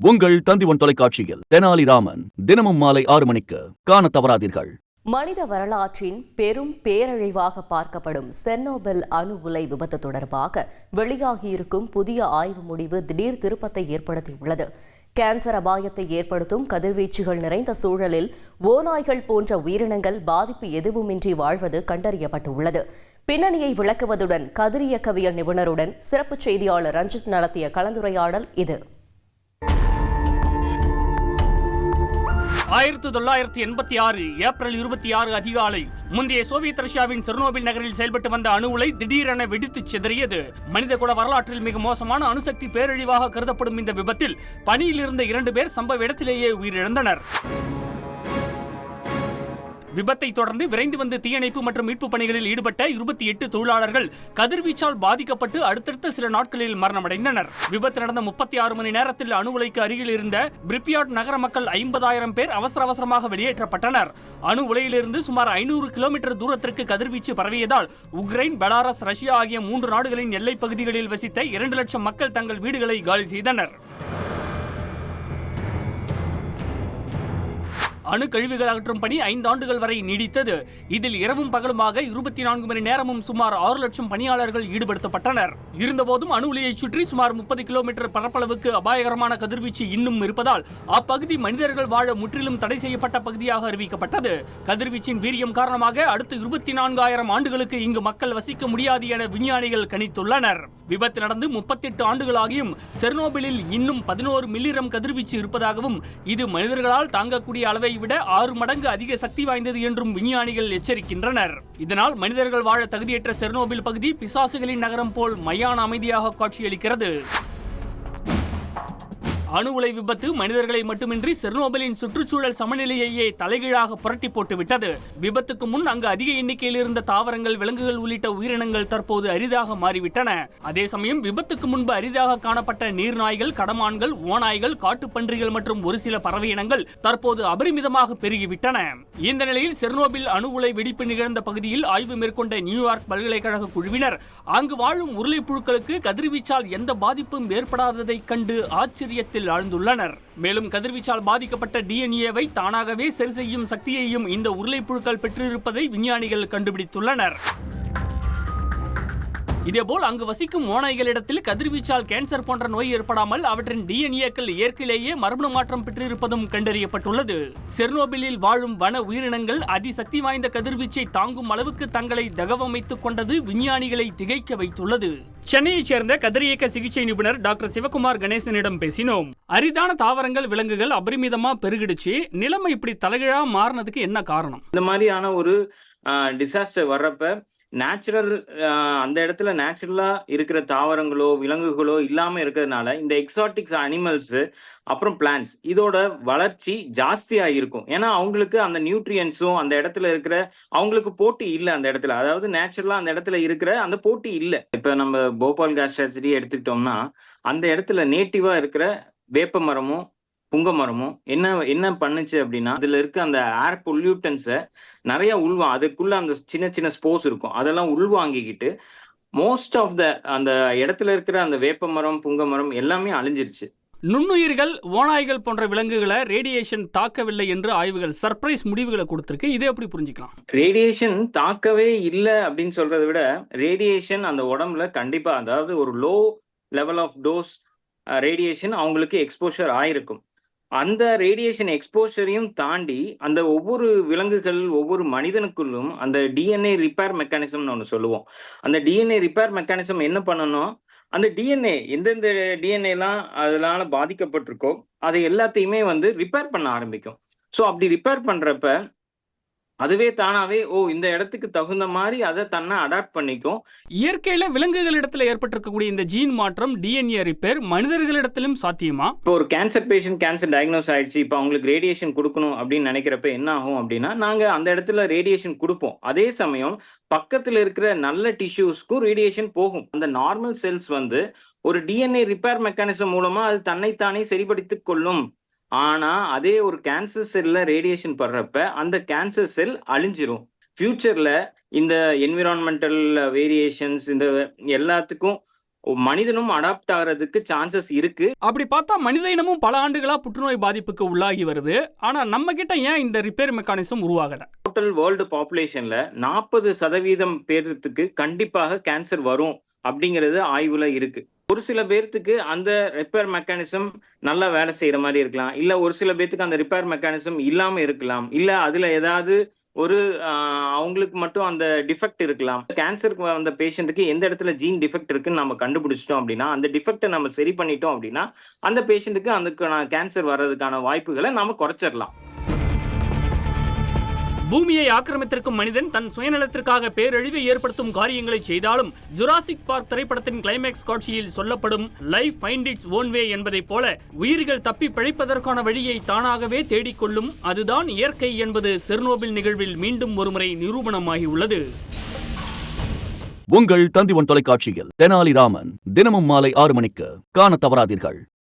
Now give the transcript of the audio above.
உங்கள் தந்திவன் தொலைக்காட்சியில் தெனாலிராமன் தினமும் மாலை 6 மணிக்கு காண தவறாதீர்கள். மனித வரலாற்றின் பெரும் பேரழிவாக பார்க்கப்படும் செர்னோபில் அணு உலை விபத்து தொடர்பாக வெளியாகியிருக்கும் புதிய ஆய்வு முடிவு திடீர் திருப்பத்தை ஏற்படுத்தியுள்ளது. கேன்சர் அபாயத்தை ஏற்படுத்தும் கதிர்வீச்சுகள் நிறைந்த சூழலில் ஓநாய்கள் போன்ற உயிரினங்கள் பாதிப்பு எதுவுமின்றி வாழ்வது கண்டறியப்பட்டுள்ளது. பின்னணியை விளக்குவதுடன் கதிரியக்கவியல் நிபுணருடன் சிறப்பு செய்தியாளர் ரஞ்சித் நடத்திய கலந்துரையாடல் இது. 1986 ஏப்ரல் 26 அதிகாலை முந்தைய சோவியத் ரஷ்யாவின் செர்னோபில் நகரில் செயல்பட்டு வந்த அணு உலை திடீரென வெடித்து சிதறியது. மனிதகுல வரலாற்றில் மிக மோசமான அணுசக்தி பேரழிவாக கருதப்படும் இந்த விபத்தில் பணியில் இருந்த 2 பேர் சம்பவ இடத்திலேயே உயிரிழந்தனர். விபத்தை தொடர்ந்து விரைந்து வந்து தீயணைப்பு மற்றும் மீட்பு பணிகளில் ஈடுபட்ட 28 தொழிலாளர்கள் கதிர்வீச்சால் பாதிக்கப்பட்டு அடுத்தடுத்த சில நாட்களில் மரணமடைந்தனர். விபத்து நடந்த 36 மணி நேரத்தில் அணு உலைக்கு அருகில் இருந்த பிரிப்பியாட் நகர மக்கள் 50,000 பேர் அவசரமாக வெளியேற்றப்பட்டனர். அணு உலையிலிருந்து சுமார் 500 கிலோமீட்டர் தூரத்திற்கு கதிர்வீச்சு பரவியதால் உக்ரைன், பெலாரஸ், ரஷ்யா ஆகிய 3 நாடுகளின் எல்லைப் பகுதிகளில் வசித்த 2 லட்சம் மக்கள் தங்கள் வீடுகளை காலி செய்தனர். அணு கழிவுகள் அகற்றும் பணி 5 ஆண்டுகள் வரை நீடித்தது. இதில் இரவும் பகலுமாக 24 மணி நேரமும் சுமார் 6 லட்சம் பணியாளர்கள் ஈடுபடுத்தப்பட்டனர். இருந்தபோதும் அணு உலையை சுற்றி சுமார் 30 கிலோமீட்டர் பரப்பளவுக்கு அபாயகரமான கதிர்வீச்சு இன்னும் இருப்பதால் அப்பகுதி மனிதர்கள் வாழ முற்றிலும் தடை செய்யப்பட்ட பகுதியாக அறிவிக்கப்பட்டது. கதிர்வீச்சின் வீரியம் காரணமாக அடுத்த 24,000 ஆண்டுகளுக்கு இங்கு மக்கள் வசிக்க முடியாது என விஞ்ஞானிகள் கணித்துள்ளனர். விபத்து நடந்து 38 ஆண்டுகளாகியும் செர்னோபிலில் இன்னும் 11 மில்லிரம் கதிர்வீச்சு இருப்பதாகவும் இது மனிதர்களால் தாங்கக்கூடிய அளவை விட 6 மடங்கு அதிக சக்தி வாய்ந்தது என்றும் விஞ்ஞானிகள் எச்சரிக்கின்றனர். இதனால் மனிதர்கள் வாழ தகுதியற்ற செர்னோபில் பகுதி பிசாசுகளின் நகரம் போல் மயான அமைதியாக காட்சியளிக்கிறது. அணு உலை விபத்து மனிதர்களை மட்டுமின்றி செர்னோபிலின் சுற்றுச்சூழல் சமநிலையையே தலைகீழாக புரட்டி போட்டுவிட்டது. விபத்துக்கு முன் அங்கு அதிக எண்ணிக்கையில் இருந்த தாவரங்கள், விலங்குகள் உள்ளிட்ட உயிரினங்கள் தற்போது அரிதாக மாறிவிட்டன. அதே சமயம் விபத்துக்கு முன்பு அரிதாக காணப்பட்ட நீர்நாய்கள், கடமான்கள், ஓநாய்கள், காட்டுப்பன்றிகள் மற்றும் ஒரு சில பறவை இனங்கள் தற்போது அபரிமிதமாக பெருகிவிட்டன. இந்த நிலையில் செர்னோபில் அணு உலை வெடிப்பு நிகழ்ந்த பகுதியில் ஆய்வு மேற்கொண்ட நியூயார்க் பல்கலைக்கழக குழுவினர் அங்கு வாழும் உருளை புழுக்களுக்கு கதிர்வீச்சால் எந்த பாதிப்பும் ஏற்படாததை கண்டு ஆச்சரியத்தில் ஆழ்ந்துள்ளனர். மேலும் கதிர்வீச்சால் பாதிக்கப்பட்ட டிஎன்ஏவை தானாகவே சரி செய்யும் சக்தியையும் இந்த உருளை புழுக்கள் பெற்றிருப்பதை விஞ்ஞானிகள் கண்டுபிடித்துள்ளனர். இதேபோல் அங்கு வசிக்கும் ஓநாய்களிடத்தில் கதிர்வீச்சால் கேன்சர் போன்ற நோய் ஏற்படாமல் அவற்றின் டிஎன்ஏக்கள் இயற்கையிலேயே மரபணு மாற்றம் பெற்றிருப்பதும் கண்டறியப்பட்டுள்ளது. செர்னோபிலில் வாழும் வன உயிரினங்கள் அதிசக்தி வாய்ந்த கதிர்வீச்சை தாங்கும் அளவுக்கு தங்களை தகவமைத்துக் கொண்டது விஞ்ஞானிகளை திகைக்க வைத்துள்ளது. சென்னையைச் சேர்ந்த கதிரியக்க சிகிச்சை நிபுணர் டாக்டர் சிவகுமார் கணேசனிடம் பேசினோம். அரிதான தாவரங்கள், விலங்குகள் அபரிமிதமா பெருகிடுச்சு. நிலைமை இப்படி தலைகீழா மாறினதுக்கு என்ன காரணம்? இந்த மாதிரியான ஒரு டிசாஸ்டர் வர்றப்ப நேச்சுரல் அந்த இடத்துல நேச்சுரலா இருக்கிற தாவரங்களோ விலங்குகளோ இல்லாம இருக்கிறதுனால இந்த எக்ஸாட்டிக்ஸ் அனிமல்ஸ் அப்புறம் பிளான்ட்ஸ் இதோட வளர்ச்சி ஜாஸ்தியா இருக்கும். ஏன்னா அவங்களுக்கு அந்த நியூட்ரியன்ஸும் அந்த இடத்துல இருக்கிற அவங்களுக்கு போட்டி இல்லை. அந்த இடத்துல அதாவது நேச்சுரலா அந்த இடத்துல இருக்கிற அந்த போட்டி இல்லை. இப்ப நம்ம போபால் கேஸ் ட்ராஜடி எடுத்துக்கிட்டோம்னா அந்த இடத்துல நேட்டிவா இருக்கிற வேப்ப மரமும் புங்க மரமும் என்ன பண்ணுச்சு அப்படின்னா அதுல இருக்க அந்த ஏர் பொல்யூட்டன்ஸை நிறைய அதுக்குள்ள அந்த சின்ன சின்ன ஸ்போர்ஸ் இருக்கும், அதெல்லாம் உள்வாங்கிக்கிட்டு மோஸ்ட் ஆஃப் அந்த இடத்துல இருக்கிற அந்த வேப்ப மரம், புங்க மரம் எல்லாமே அழிஞ்சிருச்சு. நுண்ணுயிர்கள், ஓநாய்கள் போன்ற விலங்குகளை ரேடியேஷன் தாக்கவில்லை என்று ஆய்வுகள் சர்ப்ரைஸ் முடிவுகளை கொடுத்திருக்கு. இதை எப்படி புரிஞ்சுக்கலாம்? ரேடியேஷன் தாக்கவே இல்லை அப்படின்னு சொல்றதை விட ரேடியேஷன் அந்த உடம்புல கண்டிப்பா, அதாவது ஒரு low level of dose radiation அவங்களுக்கு எக்ஸ்போஷர் ஆயிருக்கும். அந்த ரேடியேஷன் எக்ஸ்போஷரையும் தாண்டி அந்த ஒவ்வொரு விலங்குகள், ஒவ்வொரு மனிதனுக்குள்ளும் அந்த டிஎன்ஏ ரிப்பேர் மெக்கானிசம்னு ஒன்று சொல்லுவோம். அந்த டிஎன்ஏ ரிப்பேர் மெக்கானிசம் என்ன பண்ணணும், அந்த டிஎன்ஏ எந்தெந்த டிஎன்ஏலாம் அதனால பாதிக்கப்பட்டிருக்கோ அதை எல்லாத்தையுமே ரிப்பேர் பண்ண ஆரம்பிக்கும். ஸோ அப்படி ரிப்பேர் பண்றப்ப அதுவே தானாவே இந்த இடத்துக்கு தகுந்த மாதிரி அதை தன்னை அடாப்ட் பண்ணிக்கும். இயற்கையில விலங்குகளிடத்துல ஏற்பட்டிருக்கக்கூடிய இந்த ஜீன் மாற்றம், டிஎன்ஏ ரிப்பேர் மனிதர்களிடத்திலும் சாத்தியமா? இப்போ ஒரு கேன்சர் பேஷண்ட் கேன்சர் டயக்னோஸ் ஆயிடுச்சு, இப்போ அவங்களுக்கு ரேடியேஷன் கொடுக்கணும் அப்படின்னு நினைக்கிறப்ப என்ன ஆகும் அப்படின்னா நாங்க அந்த இடத்துல ரேடியேஷன் கொடுப்போம். அதே சமயம் பக்கத்துல இருக்கிற நல்ல டிஷ்யூஸ்க்கும் ரேடியேஷன் போகும். அந்த நார்மல் செல்ஸ் ஒரு டிஎன்ஏ ரிப்பேர் மெக்கானிசம் மூலமா அது தன்னைத்தானே சரிபடுத்திக் கொள்ளும். ஆனா அதே ஒரு கேன்சர் செல்ல ரேடியேஷன் படுறப்ப அந்த கேன்சர் செல் அழிஞ்சிரும். ஃபியூச்சர்ல இந்த என்விரான்மெண்டல் வேரியேஷன்ஸ் இந்த எல்லாத்துக்கும் மனிதனும் அடாப்ட் ஆகிறதுக்கு சான்சஸ் இருக்கு. அப்படி பார்த்தா மனித இனமும் பல ஆண்டுகளா புற்றுநோய் பாதிப்புக்கு உள்ளாகி வருது. ஆனா நம்ம கிட்ட ஏன் இந்த ரிப்பேர் மெக்கானிசம் உருவாகல? டோட்டல் வேர்ல்டு பாப்புலேஷன்ல 40% பேருக்கு கண்டிப்பாக கேன்சர் வரும் அப்படிங்கிறது ஆய்வுல இருக்கு. ஒரு சில பேர்த்துக்கு அந்த ரிப்பேர் மெக்கானிசம் நல்லா வேலை செய்யற மாதிரி இருக்கலாம், இல்ல ஒரு சில பேர்த்துக்கு அந்த ரிப்பேர் மெக்கானிசம் இல்லாம இருக்கலாம், இல்ல அதுல ஏதாவது ஒரு அவங்களுக்கு மட்டும் அந்த டிஃபெக்ட் இருக்கலாம். கேன்சருக்கு வந்த பேஷண்ட்டுக்கு எந்த இடத்துல ஜீன் டிஃபெக்ட் இருக்குன்னு நம்ம கண்டுபிடிச்சிட்டோம் அப்படின்னா, அந்த டிஃபெக்டை நம்ம சரி பண்ணிட்டோம் அப்படின்னா அந்த பேஷண்ட்டுக்கு அதுக்கான கேன்சர் வர்றதுக்கான வாய்ப்புகளை நாம குறைச்சிடலாம். பூமியை ஆக்கிரமித்திருக்கும் மனிதன் தன் சுயநலத்திற்காக பேரழிவை ஏற்படுத்தும் காரியங்களை செய்தாலும் ஜுராசிக் பார்க் திரைப்படத்தின் கிளைமேக்ஸ் காட்சியில் சொல்லப்படும் life find its own way என்பதைப் போல உயிர்கள் தப்பி பிழைப்பதற்கான வழியை தானாகவே தேடிக்கொள்ளும், அதுதான் இயற்கை என்பது செர்னோபில் நிகழ்வில் மீண்டும் ஒருமுறை நிரூபணமாகியுள்ளது. உங்கள் தந்தி ஒன் தொலைக்காட்சியில் தெனாலிராமன் தினமும் மாலை 6 மணிக்கு காண தவறாதீர்கள்.